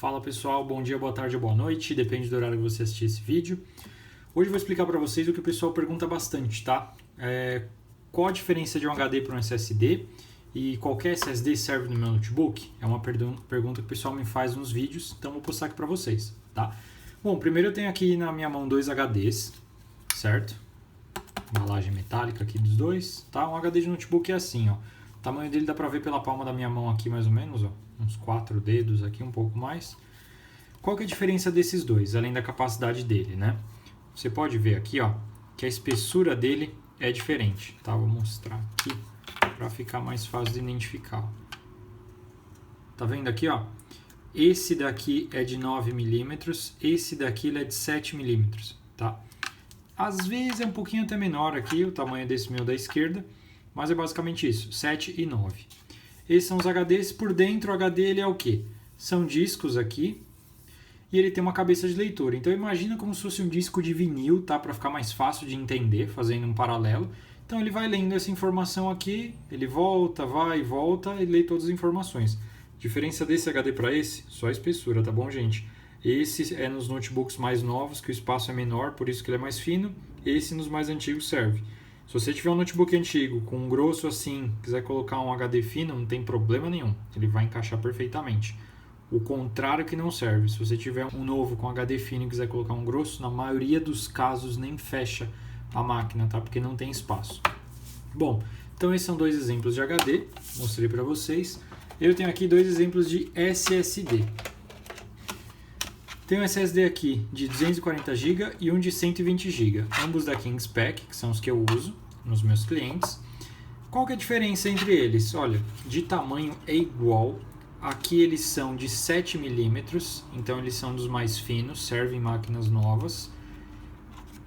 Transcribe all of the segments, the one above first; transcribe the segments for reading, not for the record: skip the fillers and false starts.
Fala pessoal, bom dia, boa tarde ou boa noite, depende do horário que você assistir esse vídeo. Hoje eu vou explicar para vocês o que o pessoal pergunta bastante, tá? Qual a diferença de um HD para um SSD e qualquer SSD serve no meu notebook? É uma pergunta que o pessoal me faz nos vídeos, então vou postar aqui para vocês, tá? Bom, primeiro eu tenho aqui na minha mão dois HDs, certo? Embalagem metálica aqui dos dois, tá? Um HD de notebook é assim, ó. O tamanho dele dá pra ver pela palma da minha mão aqui mais ou menos, ó. Uns 4 dedos aqui, um pouco mais. Qual que é a diferença desses dois, além da capacidade dele, né? Você pode ver aqui, ó, que a espessura dele é diferente, tá? Vou mostrar aqui para ficar mais fácil de identificar. Ó. Tá vendo aqui, ó? Esse daqui é de 9 milímetros, esse daqui ele é de 7 milímetros, tá? Às vezes é um pouquinho até menor aqui, o tamanho desse meu da esquerda, mas é basicamente isso, 7 e 9. Esses são os HDs, por dentro o HD ele é o quê? São discos aqui, e ele tem uma cabeça de leitura. Então imagina como se fosse um disco de vinil, tá? Para ficar mais fácil de entender, fazendo um paralelo. Então ele vai lendo essa informação aqui, ele volta, vai e volta e lê todas as informações. Diferença desse HD para esse, só a espessura, tá bom, gente? Esse é nos notebooks mais novos, que o espaço é menor, por isso que ele é mais fino. Esse nos mais antigos serve. Se você tiver um notebook antigo, com um grosso assim, quiser colocar um HD fino, não tem problema nenhum. Ele vai encaixar perfeitamente. O contrário que não serve. Se você tiver um novo com HD fino e quiser colocar um grosso, na maioria dos casos nem fecha a máquina, tá? Porque não tem espaço. Bom, então esses são dois exemplos de HD, mostrei para vocês. Eu tenho aqui dois exemplos de SSD. Tem um SSD aqui de 240 GB e um de 120 GB, ambos da Kingspec, que são os que eu uso nos meus clientes. Qual que é a diferença entre eles? Olha, de tamanho é igual. Aqui eles são de 7 milímetros, então eles são dos mais finos, servem em máquinas novas.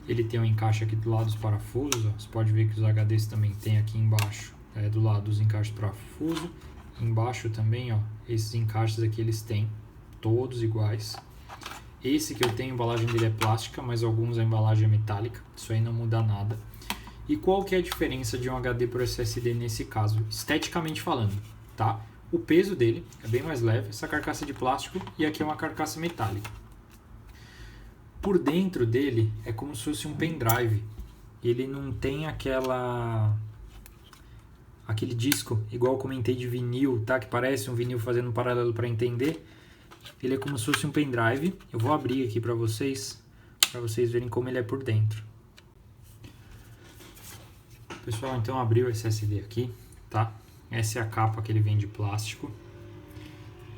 Ele tem um encaixe aqui do lado dos parafusos, ó. Você pode ver que os HDs também tem aqui embaixo, do lado dos encaixes de parafuso. Embaixo também, ó, esses encaixes aqui eles têm, todos iguais. Esse que eu tenho, a embalagem dele é plástica, mas alguns a embalagem é metálica, isso aí não muda nada. E qual que é a diferença de um HD para SSD nesse caso? Esteticamente falando, tá? O peso dele é bem mais leve, essa carcaça de plástico, e aqui é uma carcaça metálica. Por dentro dele é como se fosse um pendrive. Ele não tem aquele disco, igual eu comentei de vinil, tá? Que parece um vinil fazendo um paralelo para entender. Ele é como se fosse um pendrive. Eu vou abrir aqui para vocês verem como ele é por dentro. Pessoal, então abriu o SSD aqui, tá? Essa é a capa que ele vem de plástico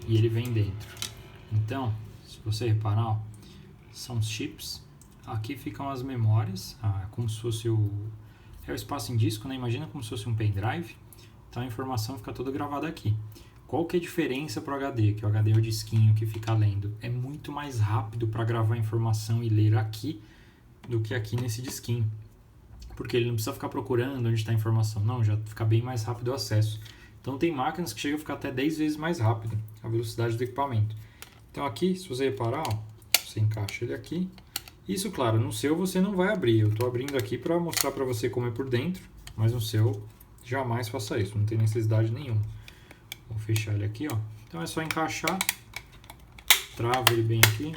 e ele vem dentro. Então, se você reparar, ó, são os chips. Aqui ficam as memórias, como se fosse o espaço em disco, né? Imagina como se fosse um pendrive. Então a informação fica toda gravada aqui. Qual que é a diferença para o HD? Que o HD é o disquinho que fica lendo. É muito mais rápido para gravar a informação e ler aqui do que aqui nesse disquinho. Porque ele não precisa ficar procurando onde está a informação. Não, já fica bem mais rápido o acesso. Então tem máquinas que chegam a ficar até 10 vezes mais rápido a velocidade do equipamento. Então aqui, se você reparar, ó, você encaixa ele aqui. Isso, claro, no seu você não vai abrir. Eu estou abrindo aqui para mostrar para você como é por dentro. Mas no seu, jamais faça isso. Não tem necessidade nenhuma. Vou fechar ele aqui, ó. Então é só encaixar, trava ele bem aqui,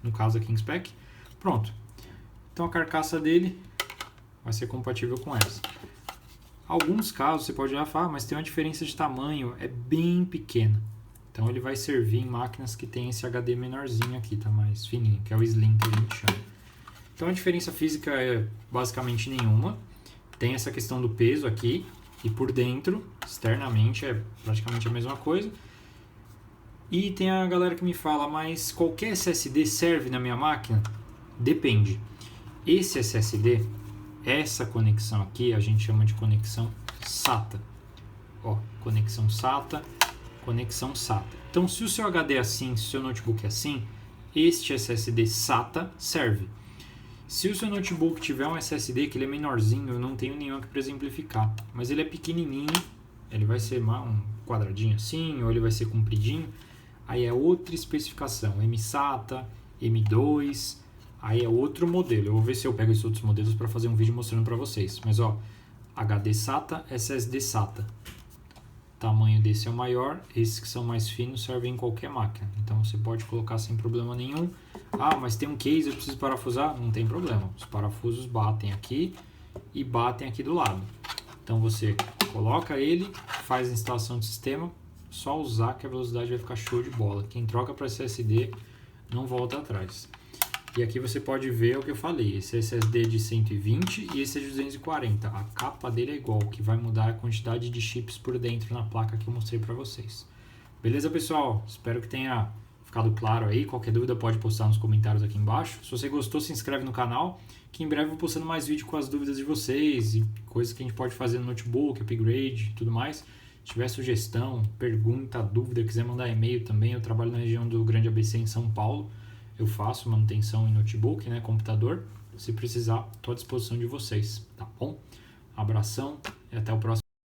no caso aqui em spec, pronto. Então a carcaça dele vai ser compatível com essa. Alguns casos você pode olhar e falar, mas tem uma diferença de tamanho, é bem pequena. Então ele vai servir em máquinas que tem esse HD menorzinho aqui, tá mais fininho, que é o Slim que a gente chama. Então a diferença física é basicamente nenhuma. Tem essa questão do peso aqui. E por dentro, externamente, é praticamente a mesma coisa. E tem a galera que me fala, mas qualquer SSD serve na minha máquina? Depende. Esse SSD, essa conexão aqui, a gente chama de conexão SATA. Ó, conexão SATA, conexão SATA. Então, se o seu HD é assim, se o seu notebook é assim, este SSD SATA serve. Se o seu notebook tiver um SSD que ele é menorzinho, eu não tenho nenhum aqui para exemplificar, mas ele é pequenininho, ele vai ser um quadradinho assim, ou ele vai ser compridinho, aí é outra especificação, M-SATA, M2, aí é outro modelo. Eu vou ver se eu pego esses outros modelos para fazer um vídeo mostrando para vocês, mas ó, HD SATA, SSD SATA. tamanho desse é o maior, esses que são mais finos servem em qualquer máquina, então você pode colocar sem problema nenhum. Ah, mas tem um case, eu preciso parafusar? Não tem problema, os parafusos batem aqui e batem aqui do lado. Então você coloca ele, faz a instalação do sistema, só usar que a velocidade vai ficar show de bola. Quem troca para SSD não volta atrás. E aqui você pode ver o que eu falei, esse SSD de 120 e esse é de 240. A capa dele é igual, o que vai mudar a quantidade de chips por dentro na placa que eu mostrei para vocês. Beleza, pessoal? Espero que tenha ficado claro aí. Qualquer dúvida pode postar nos comentários aqui embaixo. Se você gostou, se inscreve no canal, que em breve eu vou postando mais vídeo com as dúvidas de vocês e coisas que a gente pode fazer no notebook, upgrade e tudo mais. Se tiver sugestão, pergunta, dúvida, quiser mandar e-mail também, eu trabalho na região do Grande ABC em São Paulo. Eu faço manutenção em notebook, né, computador. Se precisar, estou à disposição de vocês, tá bom? Abração e até o próximo.